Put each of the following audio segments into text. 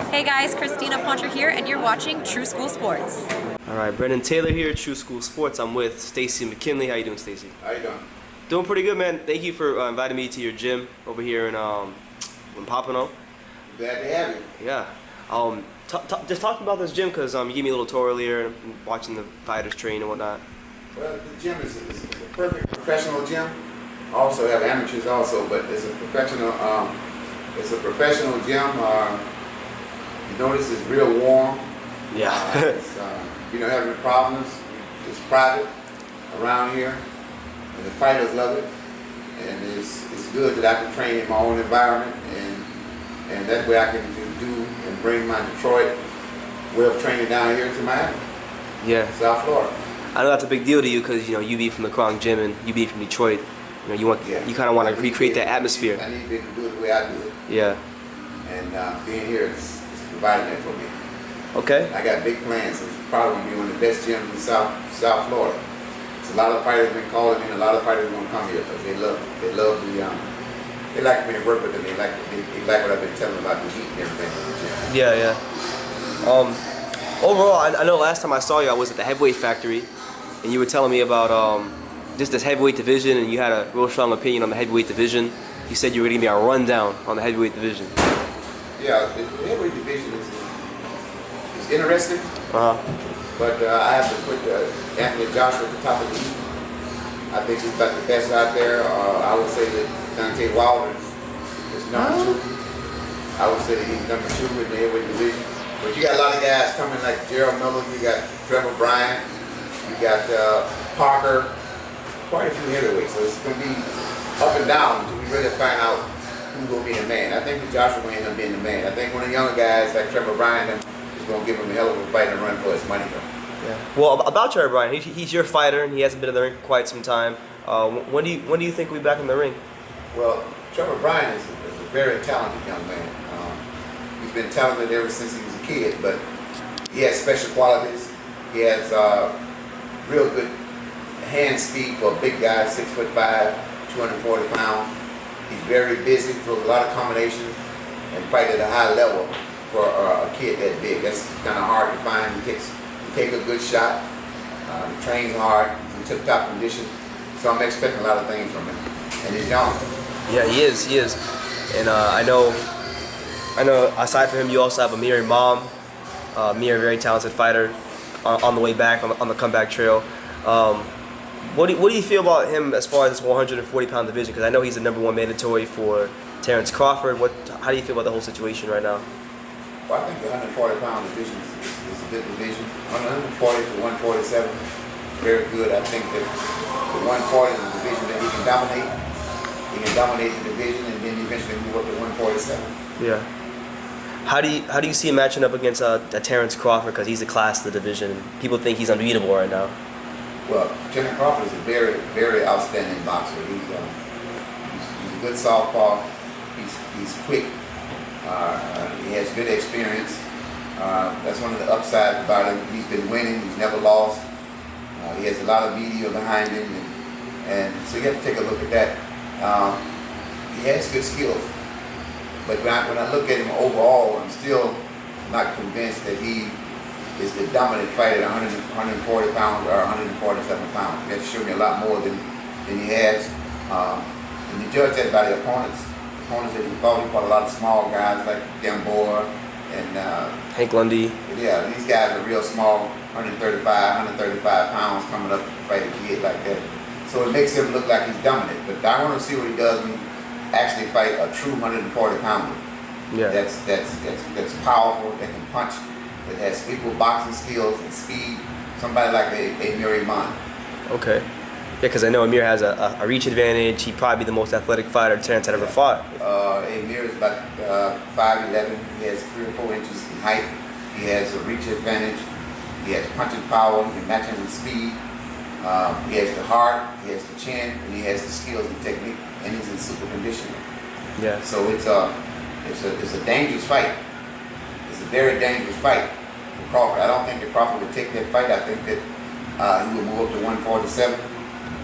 Hey guys, Christina Poncher here, and you're watching True School Sports. All right, Brendan Taylor here, True School Sports. I'm with Stacey Mckinley. How you doing, Stacey? How you doing? Doing pretty good, man. Thank you for inviting me to your gym over here in Pompano. Glad to have you. Yeah. Just talking about this gym because you gave me a little tour earlier, and watching the fighters train and whatnot. Well, the gym is a perfect professional gym. Also have amateurs also, but it's a professional. Gym. You notice it's real warm. Yeah. You don't have any problems. It's private around here, and the fighters love it. And it's good that I can train in my own environment, and that way I can do and bring my Detroit way of training down here to Miami. Yeah. South Florida. I know that's a big deal to you because you be from the Kronk Gym and you be from Detroit. You kind of want to recreate that atmosphere. I need to do it the way I do it. Yeah. And being here is providing that for me. Okay. I got big plans. It's probably going to be one of the best gyms in South Florida. So a lot of fighters have been calling me, and a lot of fighters want to come here because they love they like me to work with them. They like what I've been telling them about the heat and everything. Yeah. Overall, I know last time I saw you, I was at the Heavyweight Factory, and you were telling me about just this heavyweight division, and you had a real strong opinion on the heavyweight division. You said you were going to give me a rundown on the heavyweight division. Yeah, the heavyweight division is interesting, but I have to put Anthony Joshua at the top of the heap. I think he's about the best out there. I would say that Deontay Wilder is number two. I would say that he's number two in the heavyweight division. But you got a lot of guys coming like Gerald Miller, you got Trevor Bryant, you got Parker, quite a few heavyweights. So it's going to be up and down until we really find out who's going to be the man. I think that Joshua will end up being the man. I think one of the younger guys like Trevor Bryant is going to give him a hell of a fight and run for his money though. Yeah. Well, about Trevor Bryant, he's your fighter and he hasn't been in the ring for quite some time. When do you think we'll be back in the ring? Well, Trevor Bryant is a very talented young man. He's been talented ever since he was a kid, but he has special qualities. He has real good hand speed for a big guy, 6'5", 240 pounds. He's very busy, throws a lot of combinations, and fight at a high level for a kid that big. That's kind of hard to find. He takes a good shot. He trains hard. He's in tip-top condition. So I'm expecting a lot of things from him. And he's young. Yeah, he is. And I know. Aside from him, you also have Amir Imam. Amir, a very talented fighter, on the way back on the comeback trail. What do you feel about him as far as this 140-pound division? Because I know he's the #1 mandatory for Terence Crawford. How do you feel about the whole situation right now? Well, I think the 140-pound division is a good division. 140 to 147, very good. I think that the 140 is a division that he can dominate. He can dominate the division and then eventually move up to 147. Yeah. How do you see him matching up against Terence Crawford? Because he's the class of the division. People think he's unbeatable right now. Well, Terence Crawford is a very, very outstanding boxer. He's a good southpaw. He's quick. He has good experience. That's one of the upsides about him. He's been winning. He's never lost. He has a lot of media behind him, and so you have to take a look at that. He has good skills, but when I look at him overall, I'm still not convinced that he is the dominant fighter at 140 pounds or 147 pounds. He has to show me a lot more than he has. And you judge that by the opponents. Opponents that he fought a lot of small guys like Gamboa and Hank Lundy. Yeah, these guys are real small, 135 pounds coming up to fight a kid like that. So it makes him look like he's dominant. But I want to see what he does when he actually fight a true 140 pounder. Yeah. That's powerful, that can punch, that has equal boxing skills and speed. Somebody like Amir Imam. Okay. Yeah, because I know Amir has a reach advantage. He'd probably be the most athletic fighter Terence had ever fought. Amir is about 5'11". He has 3 or 4 inches in height. He has a reach advantage. He has punching power. He can match him with speed. He has the heart. He has the chin, and he has the skills and technique. And he's in super condition. Yeah. So it's a dangerous fight. It's a very dangerous fight for Crawford. I don't think that Crawford would take that fight. I think that he would move up to 147.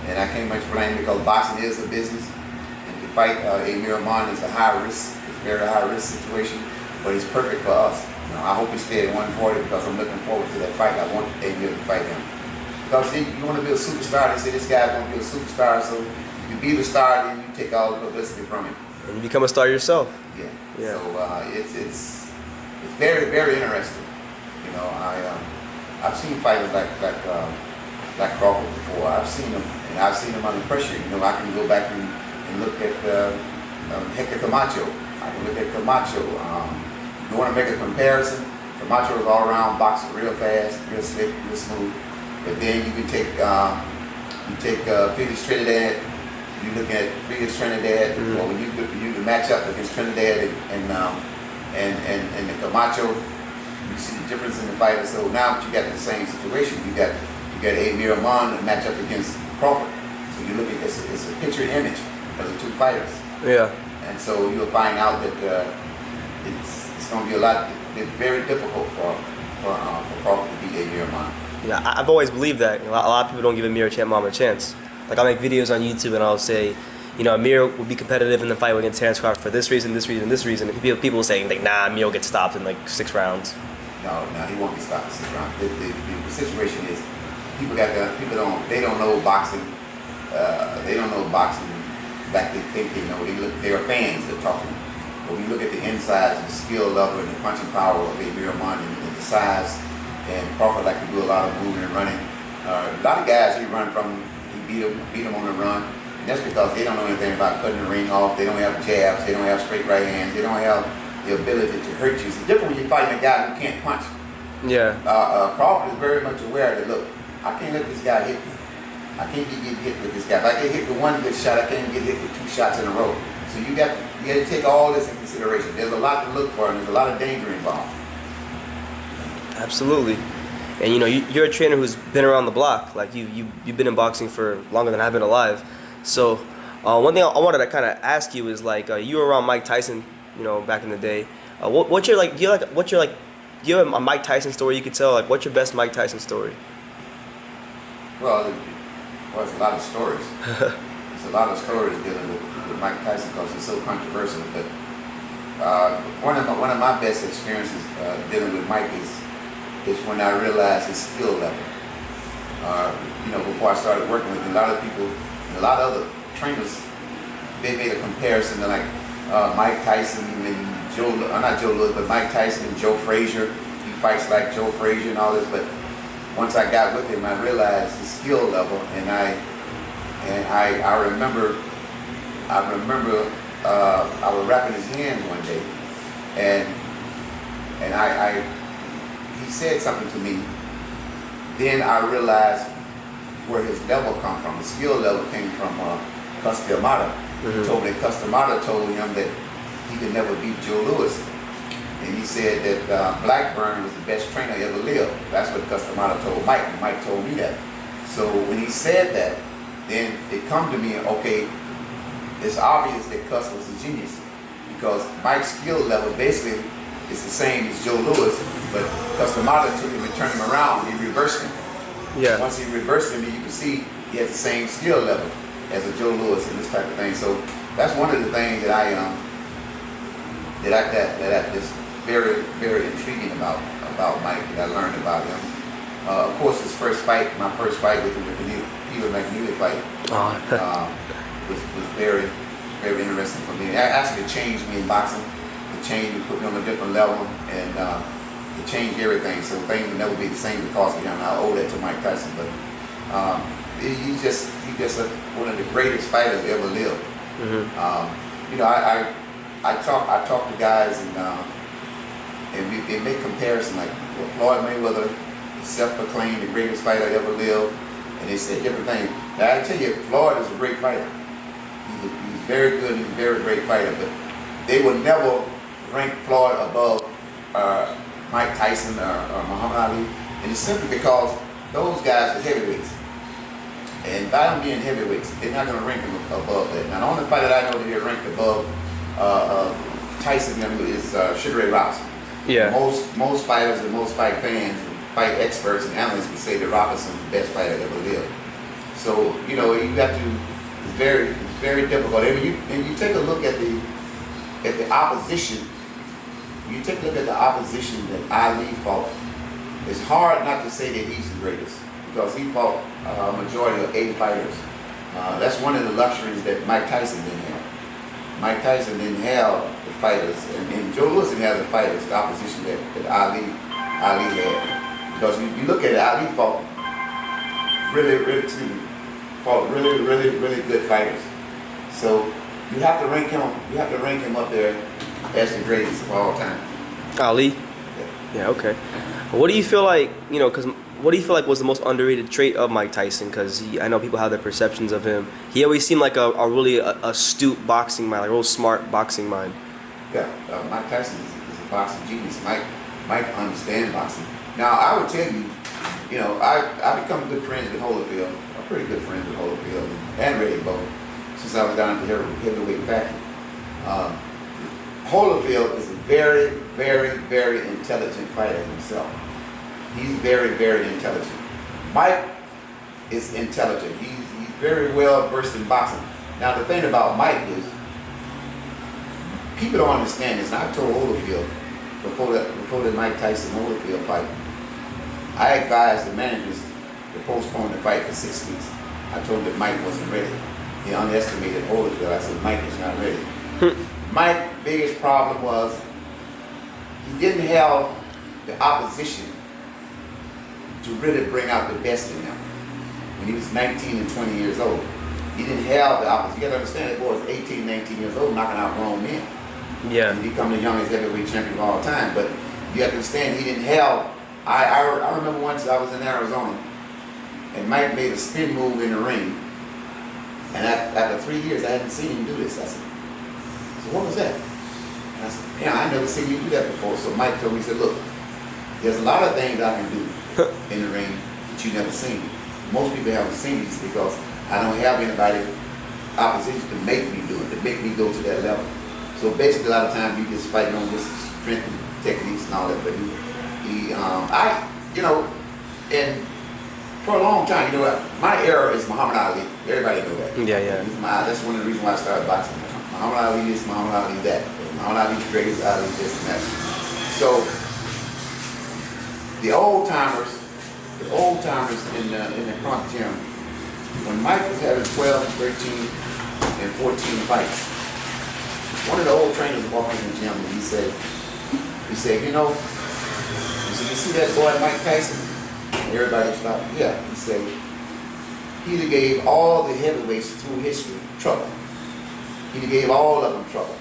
And I can't much blame him because boxing is a business. And to fight Amir Imam is a high risk, it's a very high risk situation. but he's perfect for us. You know, I hope he stays at 140 because I'm looking forward to that fight. I want A-Mill to fight him. Because you want to be a superstar, they say this guy's going to be a superstar, so if you be the star, then you take all the publicity from him. And you become a star yourself. Yeah. Yeah. So it's very, very interesting. You know, I've seen fighters like Crawford before. I've seen them, and I've seen them under pressure. You know, I can go back and look at Hector Camacho. I can look at Camacho. You want to make a comparison? Camacho is all around boxer, real fast, real slick, real smooth. But then you can take Felix Trinidad. You look at Felix Trinidad. Mm-hmm. Well, when you match up against Trinidad and the Camacho, you see the difference in the fighters. So now you got the same situation. You got A-Mill to match up against Crawford. So you look at it's a picture image of the two fighters. Yeah. And so you'll find out that it's going to be it's very difficult for Crawford to beat A-Mill. Yeah, I've always believed that. A lot of people don't give Amir Champ a chance. Like, I make videos on YouTube and I'll say, you know, Amir will be competitive in the fight against Terence Crawford for this reason, this reason, this reason. And people will say, like, nah, Amir will get stopped in like 6 rounds. No, he won't get stopped in 6 rounds. The situation is, they don't know boxing. They don't know boxing like they think they know. They are fans. They're talking. But when you look at the insides and the skill level and the punching power of Amir and the size, and Crawford like to do a lot of moving and running. A lot of guys he run from, he beat them on the run. And that's because they don't know anything about cutting the ring off. They don't have jabs. They don't have straight right hands. They don't have the ability to hurt you. It's different when you're fighting a guy who can't punch. Yeah. Crawford is very much aware that, look, I can't let this guy hit me. I can't get hit with this guy. If I get hit with one good shot, I can't get hit with 2 shots in a row. So you got to take all this in consideration. There's a lot to look for, and there's a lot of danger involved. Absolutely. And you know, you're a trainer who's been around the block. Like you've been in boxing for longer than I've been alive. So one thing I wanted to kind of ask you is, like, you were around Mike Tyson, you know, back in the day. What's your do you have a Mike Tyson story you could tell? Like, what's your best Mike Tyson story? Well, it's a lot of stories. There's a lot of stories dealing with Mike Tyson because it's so controversial. But one of my best experiences dealing with Mike is when I realized his skill level. You know, before I started working with him, a lot of people, and a lot of other trainers, they made a comparison to like Mike Tyson and not Joe Louis, but Mike Tyson and Joe Frazier. He fights like Joe Frazier and all this, but once I got with him, I realized his skill level, and I remember I was wrapping his hands one day, and he said something to me. Then I realized where his level come from. The skill level came from Customata. Mm-hmm. He told me that Customata told him that he could never beat Joe Louis. And he said that Blackburn was the best trainer he ever lived. That's what Customata told Mike, and Mike told me that. So when he said that, then it come to me, okay, it's obvious that Cus was a genius, because Mike's skill level basically is the same as Joe Louis, but Customata took him and turned him around. He reversed him. Yeah. Once he reversed him, you can see he has the same skill level as a Joe Louis and this type of thing. So that's one of the things that is very, very intriguing about Mike, that I learned about him. Of course, my first fight with him, the Peter McNeely fight, was very, very interesting for me. It actually changed me in boxing. It changed me, put me on a different level, and it changed everything. So things will never be the same because of him. I owe that to Mike Tyson, but he's just one of the greatest fighters ever lived. Mm-hmm. You know, I talk to guys and we make comparison, like Floyd Mayweather, self-proclaimed the greatest fighter ever lived, and they say different things. Now I tell you, Floyd is a great fighter. He's very good. He's a very great fighter, but they will never rank Floyd above Mike Tyson or Muhammad Ali, and it's simply because those guys are heavyweights. And by them being heavyweights, they're not going to rank them above that. Now, the only fighter that I know that they're ranked above Tyson is Sugar Ray Robinson. Yeah. Most fighters and most fight fans, fight experts and analysts would say that Robinson's the best fighter that ever lived. So, you know, you got to, it's very difficult. And you take a look at the opposition, you take a look at the opposition that Ali fought, it's hard not to say that he's the greatest because he fought a majority of 8 fighters. That's one of the luxuries that Mike Tyson didn't have. Mike Tyson didn't have the fighters, and Joe Louis didn't have the fighters, the opposition that Ali had. Because you look at it, Ali fought really good fighters. So you have to rank him up there as the greatest of all time. Ali? Yeah, okay. What do you feel like, what do you feel like was the most underrated trait of Mike Tyson? Because I know people have their perceptions of him. He always seemed like a really astute boxing mind, like a real smart boxing mind. Yeah, Mike Tyson is a boxing genius. Mike understands boxing. Now, I would tell you, I become good friends with Holyfield. I'm pretty good friends with Holyfield and Ray Bow since I was down at the heavyweight factory. Holyfield is a very intelligent fighter himself. He's very intelligent. Mike is intelligent. He's very well versed in boxing. Now the thing about Mike is, people don't understand this. And I told Holyfield before the Mike Tyson Holyfield fight, I advised the managers to postpone the fight for 6 weeks. I told him that Mike wasn't ready. He underestimated Holyfield. I said, Mike is not ready. Mike's biggest problem was he didn't have the opposition to really bring out the best in him. When he was 19 and 20 years old, he didn't have the opposition. You got to understand, that boy was 18, 19 years old, knocking out grown men. Yeah. And he become the youngest heavyweight champion of all time. But you have to understand, he didn't have. I remember once I was in Arizona, and Mike made a spin move in the ring. And after 3 years, I hadn't seen him do this. I said, so what was that? And I said, yeah, I never seen you do that before. So Mike told me, he said, look, there's a lot of things I can do in the ring that you never seen. Most people haven't seen these because I don't have anybody opposition to make me do it, to make me go to that level. So basically, a lot of times you just fighting on this strength and techniques and all that. But and for a long time, my era is Muhammad Ali. Everybody know that. Yeah. That's one of the reasons why I started boxing. Muhammad Ali this, Muhammad Ali that. Muhammad Ali the greatest, Ali this and that. So the old timers in the front gym, when Mike was having 12, 13, and 14 fights, one of the old trainers walked in the gym and he said, you see that boy Mike Tyson? And everybody stopped. Yeah. He said, he gave all the heavyweights through history trouble. He gave all of them trouble.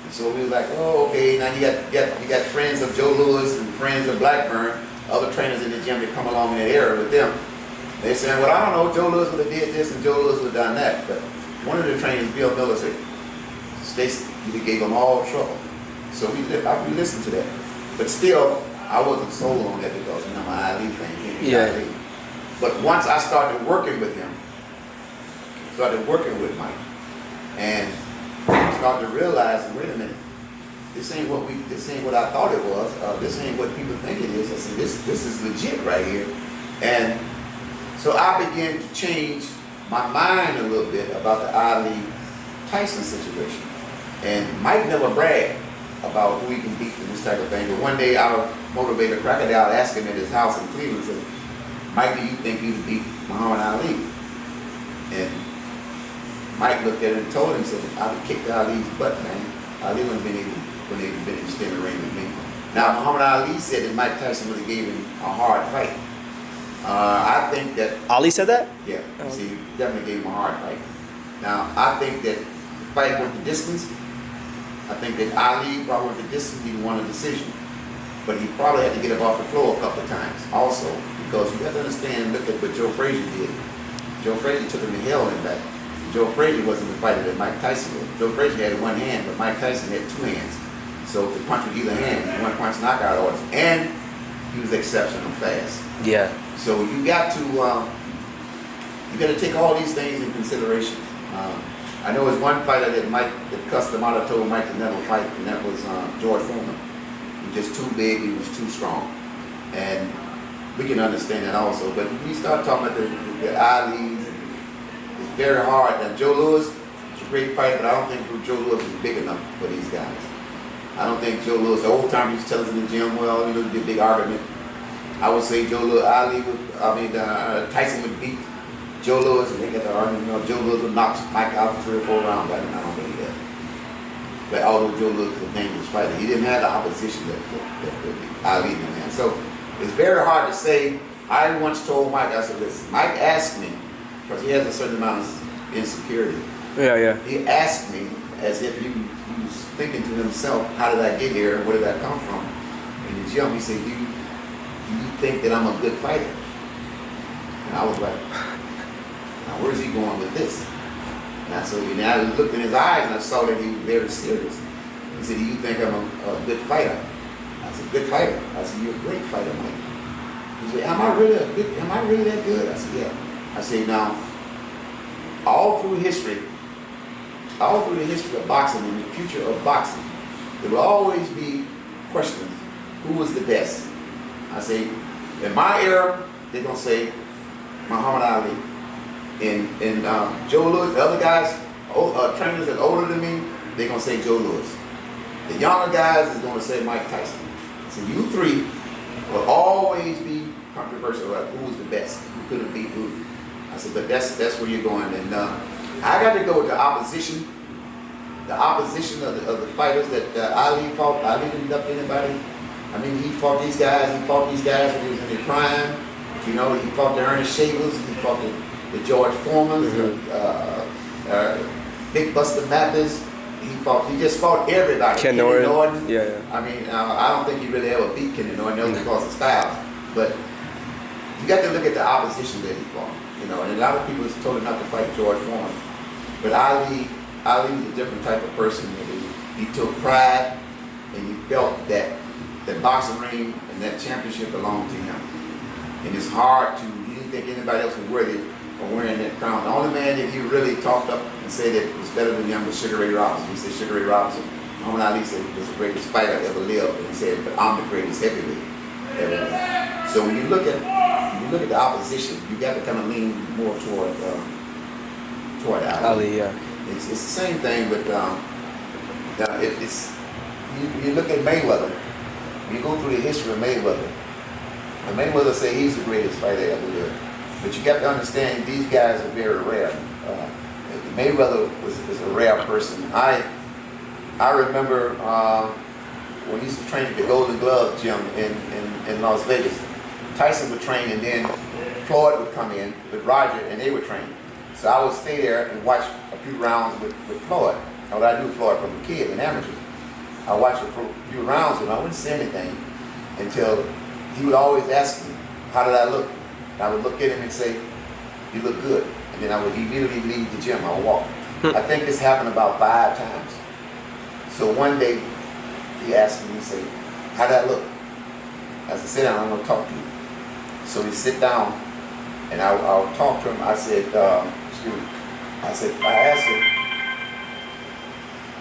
And so we was like, oh, okay, now you got friends of Joe Louis and friends of Blackburn, other trainers in the gym that come along in that era with them. They said, well, I don't know, Joe Louis would have did this and Joe Louis would have done that. But one of the trainers, Bill Miller, said, Stacey, he gave them all trouble. So we listened to that. But still, I wasn't sold on that because, my Ali thing. Yeah. But once I started working with him, started working with Mike, and started to realize, wait a minute, this ain't what I thought it was. This ain't what people think it is. I said, this is legit right here. And so I began to change my mind a little bit about the Ali Tyson situation. And Mike never bragged about who he can beat and this type of thing. But one day our motivator Crocodile asked him at his house in Cleveland, said, Mike, do you think you can beat Muhammad Ali? And Mike looked at him and told him, said, I would kick Ali's butt, man. Ali wouldn't have been able to stay in the ring with me. Now, Muhammad Ali said that Mike Tyson would have gave him a hard fight. I think that... Ali said that? Yeah. See, he definitely gave him a hard fight. Now, I think that the fight went the distance. I think that Ali probably went the distance, he won a decision. But he probably had to get up off the floor a couple of times also. Because you have to understand, look at what Joe Frazier did. Joe Frazier took him to hell and back. Joe Frazier wasn't the fighter that Mike Tyson was. Joe Frazier had one hand, but Mike Tyson had two hands. So to punch with either hand, one punch knockout orders. And he was exceptional fast. Yeah. So you got to take all these things in consideration. I know there's one fighter that cussed him out, told Mike to never fight, and that was George Foreman. He was just too big, he was too strong. And we can understand that also. But when you start talking about the Ali's, it's very hard. Now Joe Louis is a great fighter, but I don't think Joe Louis is big enough for these guys. I don't think Joe Louis, the old time, used to tell us in the gym, well, you know, the big argument. I would say Joe Louis, Tyson would beat Joe Louis, and they get the argument, you know, Joe Louis would knock Mike out for 3 or 4 rounds. I don't believe that. But although Joe Louis was a dangerous fighter, he didn't have the opposition that Ali didn't have. So it's very hard to say. I once told Mike, I said, listen, Mike asked me, because he has a certain amount of insecurity. Yeah. He asked me as if he was thinking to himself, how did I get here? Where did I come from? In the gym, he said, do you think that I'm a good fighter? And I was like, now where's he going with this? And I said, and I looked in his eyes and I saw that he was very serious. He said, do you think I'm a good fighter? I said, good fighter? I said, you're a great fighter, Mike. He said, am I really that good? I said, yeah. I said, now, all through history of boxing and the future of boxing, there will always be questions. Who was the best? I say, in my era, they're going to say Muhammad Ali. And Joe Louis, the other guys, trainers that are older than me, they're going to say Joe Louis. The younger guys is going to say Mike Tyson. So you three will always be controversial about who was the best, who could have beat who. I said, but that's where you're going. And I got to go with the opposition of the fighters that Ali fought. Ali didn't up anybody. I mean, he fought these guys when he was in their prime. You know, he fought the Ernest Shavers, he fought the George Foremans, Big Buster Mathers. He just fought everybody. Ken Norton. Yeah. I mean, I don't think he really ever beat Kenny Norton because of styles. But you got to look at the opposition that he fought. You know, and a lot of people told him not to fight George Foreman. But Ali was a different type of person. He took pride, and he felt that the boxing ring and that championship belonged to him. And it's hard he didn't think anybody else was worthy of wearing that crown. The only man that he really talked up and said that was better than him was Sugar Ray Robinson. He said Sugar Ray Robinson, Muhammad Ali said he was the greatest fighter ever lived, and he said, but I'm the greatest heavyweight ever lived. So when you look at the opposition, you got to kind of lean more toward Ali. Yeah. It's the same thing, but you look at Mayweather. You go through the history of Mayweather. And Mayweather say he's the greatest fighter ever lived. But you got to understand these guys are very rare. Mayweather was a rare person. I remember when he used to train at the Golden Glove gym in Las Vegas. Tyson would train, and then Floyd would come in with Roger, and they would train. So I would stay there and watch a few rounds with Floyd. Now, I knew Floyd from a kid in amateur. I watched a few rounds, and I wouldn't say anything until he would always ask me, how did I look? And I would look at him and say, you look good. And then I would immediately leave the gym. I would walk. I think this happened about 5 times. So one day, he asked me, he said, how did I look? I said, sit down, I'm going to talk to you. So he sit down, and I'll talk to him. I said, excuse me. I asked him,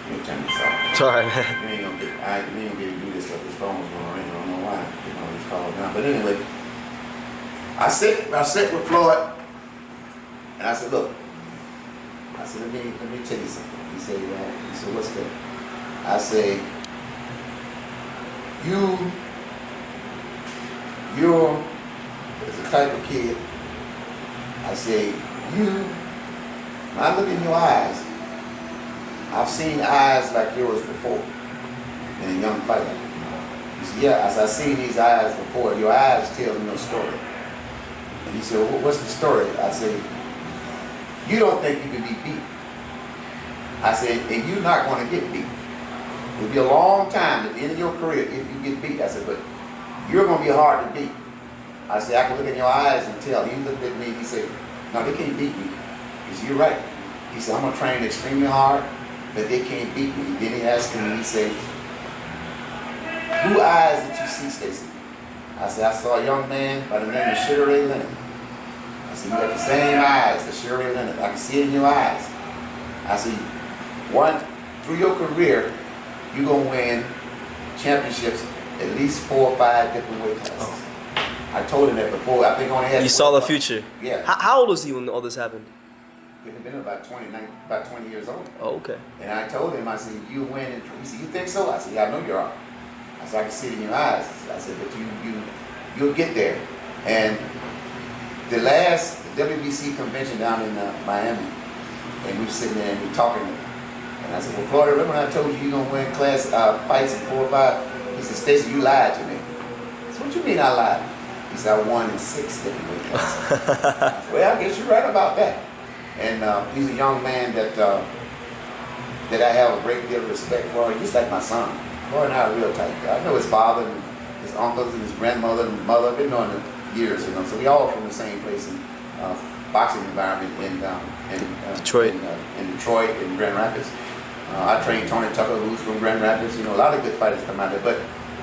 let me turn this off. Sorry, man. We ain't gonna get to do this because this phone was gonna ring. I don't know why. This call down. But anyway, I sit with Floyd, and I said, look. I said, let me tell you something. He said, what's that? I say, you're as a type of kid. I say, when I look in your eyes, I've seen eyes like yours before in a young fighter. He said, yeah, as I've seen these eyes before, your eyes tell me your story. And he said, well, what's the story? I said, you don't think you can be beat. I said, and you're not going to get beat. It'll be a long time at the end of your career if you get beat. I said, but you're going to be hard to beat. I said, I can look in your eyes and tell. He looked at me, he said, no, they can't beat me. He said, you're right. He said, I'm going to train extremely hard, but they can't beat me. Then he asked me, he said, who eyes did you see, Stacey? I said, I saw a young man by the name of Sugar Ray Leonard. I said, you got the same eyes as Sugar Ray Leonard. I can see it in your eyes. I said, through your career, you're going to win championships at least 4 or 5 different weight classes. Oh. I told him that before. I think I only had. You saw the future. Yeah. How old was he when all this happened? couldn't have been about 20 years old. Oh, okay. And I told him, I said, you win. And he said, you think so? I said, yeah, I know you are. I said, I can see it in your eyes. I said, but you'll get there. And the last WBC convention down in Miami, and we were sitting there and we were talking. And I said, well, Floyd, remember when I told you you're going to win class fights in 4 or 5? He said, Stacey, you lied to me. I said, what you mean I lied? He said, I won in 6 heavyweight classes. Well, I guess you're right about that. And he's a young man that I have a great deal of respect for, just like my son. Boy and I are real tight. I know his father and his uncles and his grandmother and mother. I've been knowing them years, you know. So we all from the same place in boxing environment in Detroit. In Detroit, in Grand Rapids. I trained Tony Tucker, who's from Grand Rapids. You know, a lot of good fighters come out there. But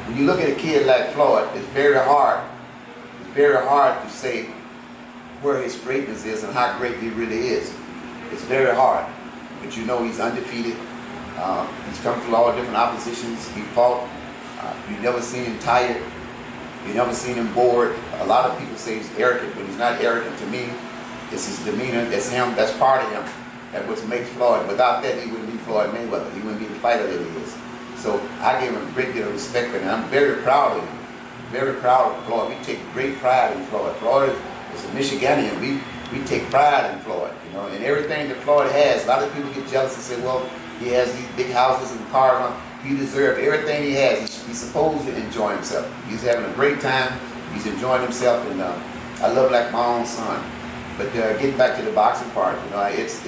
when you look at a kid like Floyd, it's very hard. It's very hard to say where his greatness is and how great he really is. It's very hard. But you know he's undefeated. He's come through all different oppositions. He fought. You've never seen him tired. You've never seen him bored. A lot of people say he's arrogant, but he's not arrogant to me. It's his demeanor. That's him. That's part of him. That's what makes Floyd. Without that, he wouldn't be Floyd Mayweather. He wouldn't be the fighter that he is. So I gave him a great deal of respect for him. I'm very proud of him. Very proud of Floyd. We take great pride in Floyd. Floyd is a Michiganian. We take pride in Floyd, you know, and everything that Floyd has. A lot of people get jealous and say, well, he has these big houses and cars. He deserves everything he has. He's supposed to enjoy himself. He's having a great time. He's enjoying himself, and I love like my own son. But getting back to the boxing part, you know, it's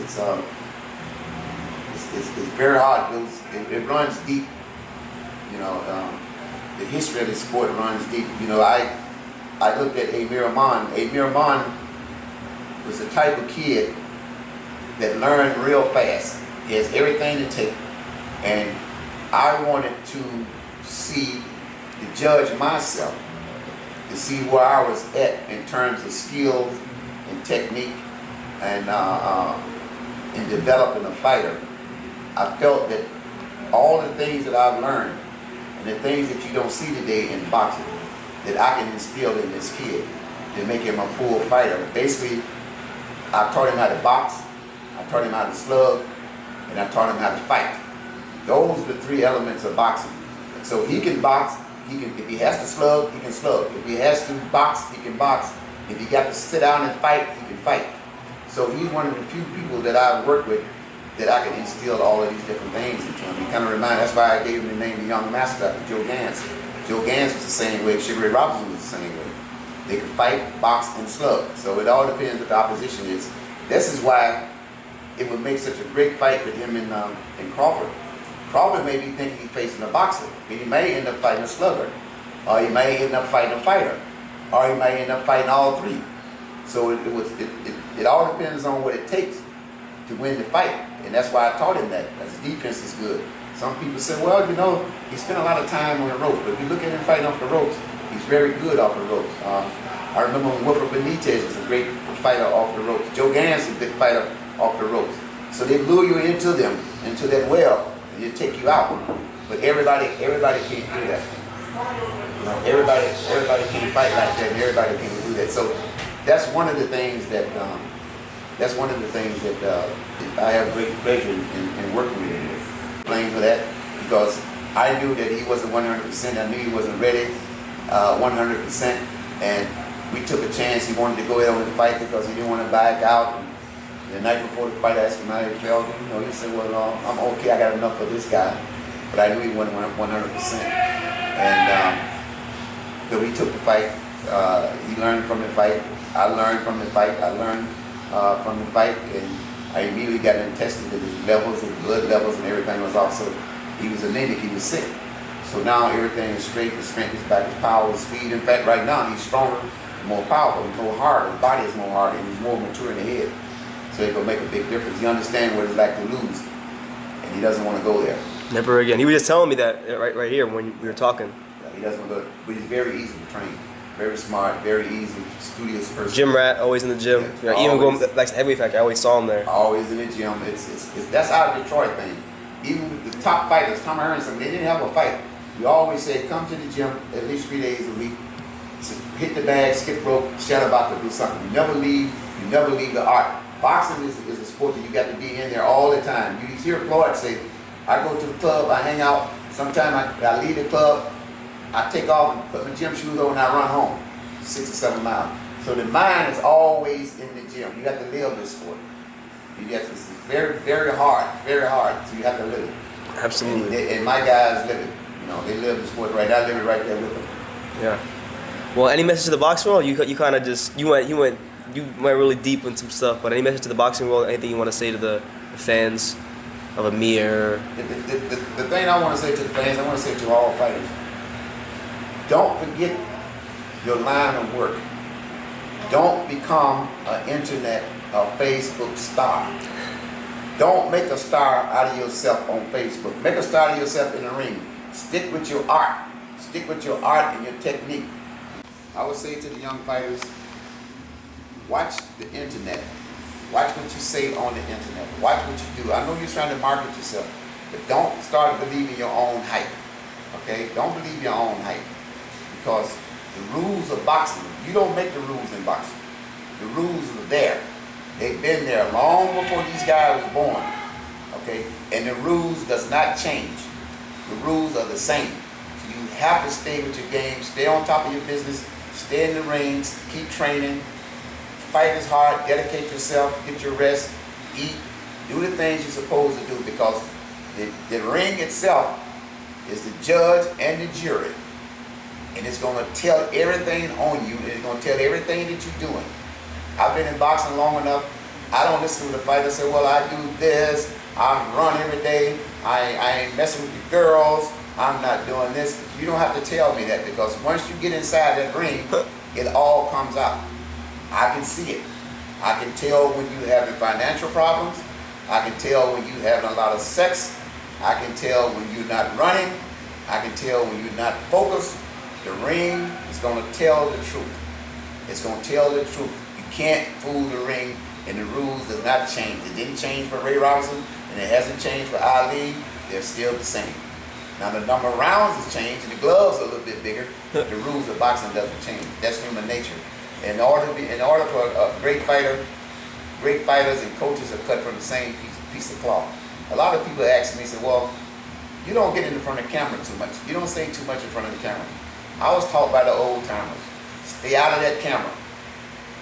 very hard. It runs deep. You know, the history of the sport runs deep. You know, I looked at Amir Ahman. Amir Ahman was the type of kid that learned real fast. He has everything to take, and I wanted to judge myself, to see where I was at in terms of skills and technique and in developing a fighter. I felt that all the things that I've learned and the things that you don't see today in boxing, that I can instill in this kid to make him a full fighter. Basically, I taught him how to box, I taught him how to slug, and I taught him how to fight. Those are the 3 elements of boxing. So he can box, if he has to slug, he can slug. If he has to box, he can box. If he got to sit down and fight, he can fight. So he's one of the few people that I've worked with that I can instill all of these different things into him. He kind of reminds, that's why I gave him the name the Young Master after Joe Gans. Joe Gans was the same way, Sugar Ray Robinson was the same way. They could fight, box, and slug. So it all depends what the opposition is. This is why it would make such a great fight with him and Crawford. Crawford may be thinking he's facing a boxer, but he may end up fighting a slugger, or he may end up fighting a fighter, or he may end up fighting all 3. So it all depends on what it takes to win the fight, and that's why I taught him that. His defense is good. Some people say, well, you know, he spent a lot of time on the ropes, but if you look at him fighting off the ropes, he's very good off the ropes. I remember when Wilfred Benitez was a great fighter off the ropes. Joe Gans is a good fighter off the ropes. So they lure you into that well, and they take you out. But everybody can't do that. You know, everybody can't fight like that, and everybody can't do that. So that's one of the things that I have great pleasure in working with him. Playing for that, because I knew that he wasn't 100%. I knew he wasn't ready 100%, and we took a chance. He wanted to go ahead on the fight because he didn't want to back out. And the night before the fight, I asked him how he felt. You know, he said, well, I'm okay. I got enough for this guy. But I knew he wasn't 100%. And so we took the fight. He learned from the fight. I learned from the fight. I learned from the fight. And I immediately got him tested that his levels, his blood levels and everything was off. So he was anemic. He was sick. So now everything is straight. His strength is back. His power, his speed. In fact, right now he's stronger, more powerful, he's more hard. His body is more hard, and he's more mature in the head. So it will make a big difference. He understands what it's like to lose, and he doesn't want to go there. Never again. He was just telling me that right here when we were talking. He doesn't want to go, but he's very easy to train. Very smart, very easy, studious person. Gym rat, always in the gym. Yeah, you know, even going like heavyweight factor, I always saw him there. Always in the gym. It's that's our Detroit thing. Even the top fighters, Tom Hearns, they didn't have a fight. We always said, come to the gym at least 3 days a week. So hit the bag, skip rope, shadow box, to do something. You never leave the art Boxing is a sport that you got to be in there all the time. You hear Floyd say, I go to the club, I hang out, sometimes I leave the club, I take off and put my gym shoes on and I run home, 6 or 7 miles. So the mind is always in the gym. You have to live this sport. It's very, very hard, so you have to live it. Absolutely. And my guys live it. You know, they live the sport right now. I live it right there with them. Yeah. Well, any message to the boxing world? You kind of just you went really deep in some stuff. But any message to the boxing world? Anything you want to say to the fans of Amir? The thing I want to say to the fans, I want to say to all fighters: don't forget your line of work. Don't become an internet or Facebook star. Don't make a star out of yourself on Facebook. Make a star of yourself in the ring. Stick with your art. Stick with your art and your technique. I would say to the young fighters, watch the internet. Watch what you say on the internet. Watch what you do. I know you're trying to market yourself, but don't start believing your own hype. Okay? Don't believe your own hype. Because the rules of boxing, you don't make the rules in boxing. The rules are there. They've been there long before these guys were born. Okay? And the rules does not change. The rules are the same. So you have to stay with your game, stay on top of your business, stay in the rings, keep training, fight as hard, dedicate yourself, get your rest, eat, do the things you're supposed to do, because the ring itself is the judge and the jury. And it's going to tell everything on you, and it's going to tell everything that you're doing. I've been in boxing long enough. I don't listen to the fighter say, well, I do this, I run every day, I ain't messing with the girls, I'm not doing this. You don't have to tell me that, because once you get inside that ring, it all comes out. I can see it. I can tell when you're having financial problems. I can tell when you're having a lot of sex. I can tell when you're not running. I can tell when you're not focused. The ring is going to tell the truth. It's going to tell the truth. You can't fool the ring, and the rules does not change. It didn't change for Ray Robinson, and it hasn't changed for Ali. They're still the same. Now the number of rounds has changed, and the gloves are a little bit bigger, but the rules of boxing doesn't change. That's human nature. In order for a great fighter, great fighters and coaches are cut from the same piece of cloth. A lot of people ask me, say, well, you don't get in front of the camera too much. You don't say too much in front of the camera. I was taught by the old timers, stay out of that camera.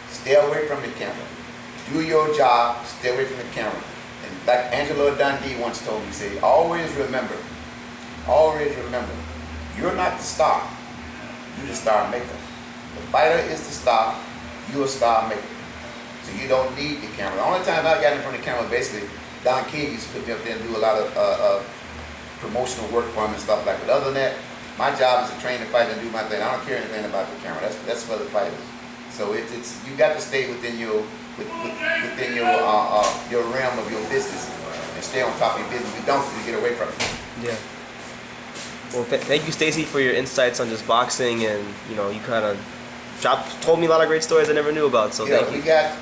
Stay away from the camera. Do your job, stay away from the camera. And like Angelo Dundee once told me, he said, always remember, you're not the star, you're the star maker. The fighter is the star, you're a star maker. So you don't need the camera. The only time I got in front of the camera, basically, Don King used to put me up there and do a lot of promotional work for him and stuff like that. But other than that, my job is to train the fighter and do my thing. I don't care anything about the camera. That's for the fighters. So it's you got to stay within your realm of your business and stay on top of your business. You don't, you get away from it. Yeah. Well, thank you, Stacey, for your insights on just boxing, and you kind of told me a lot of great stories I never knew about. So thank you. We got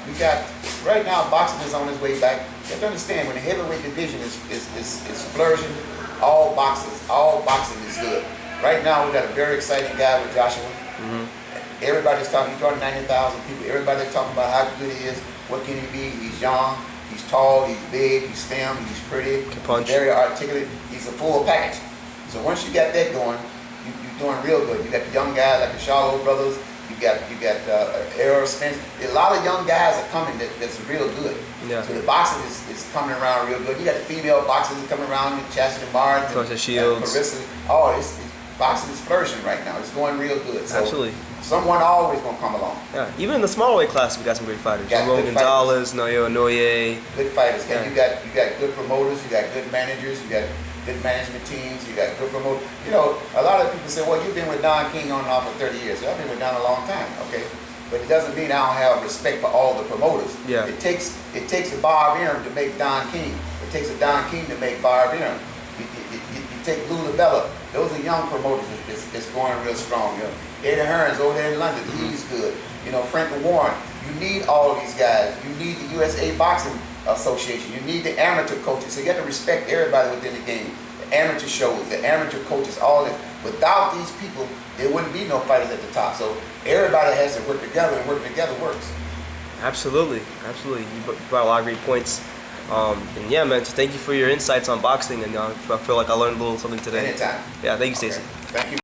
right now. Boxing is on its way back. You have to understand, when the heavyweight division is flourishing, all boxing is good. Right now, we got a very exciting guy with Joshua. Mm-hmm. Everybody's talking. He's drawing 90,000 people. Everybody's talking about how good he is. What can he be? He's young. He's tall. He's big. He's slim. He's pretty. Can punch. He's very articulate. He's a full package. So once you got that going, you're doing real good. You got the young guys like the Charlo brothers. You got Errol Spence. A lot of young guys are coming that's real good. Yeah. So the boxing is coming around real good. You got the female boxers coming around, Chastity Martin, Clarissa Shields. Carissa. Boxing is flourishing right now. It's going real good. So absolutely. Someone always gonna come along. Yeah. Even in the smaller weight class, we got some great fighters. Ramon Gonzalez, Noyo Inoue. Good fighters. Yeah. And you got good promoters. You got good managers. You got good management teams. You got good promoters. A lot of people say, well, you've been with Don King on and off for 30 years. So I've been with Don a long time, okay? But it doesn't mean I don't have respect for all the promoters. Yeah. It takes a Bob Arum to make Don King. It takes a Don King to make Bob Arum. You take Lou LaBella. Those are young promoters that's going real strong. Eddie Hearns over there in London, he's good. Frank Warren. You need all of these guys. You need the USA Boxing Association. You need the amateur coaches. So you have to respect everybody within the game. The amateur shows, the amateur coaches, all this. Without these people, there wouldn't be no fighters at the top. So everybody has to work together, and working together works. Absolutely. You brought a lot of great points. And yeah, man, just thank you for your insights on boxing, and I feel like I learned a little something today. Anytime. Yeah, thank you, Okay. Stacey. Thank you.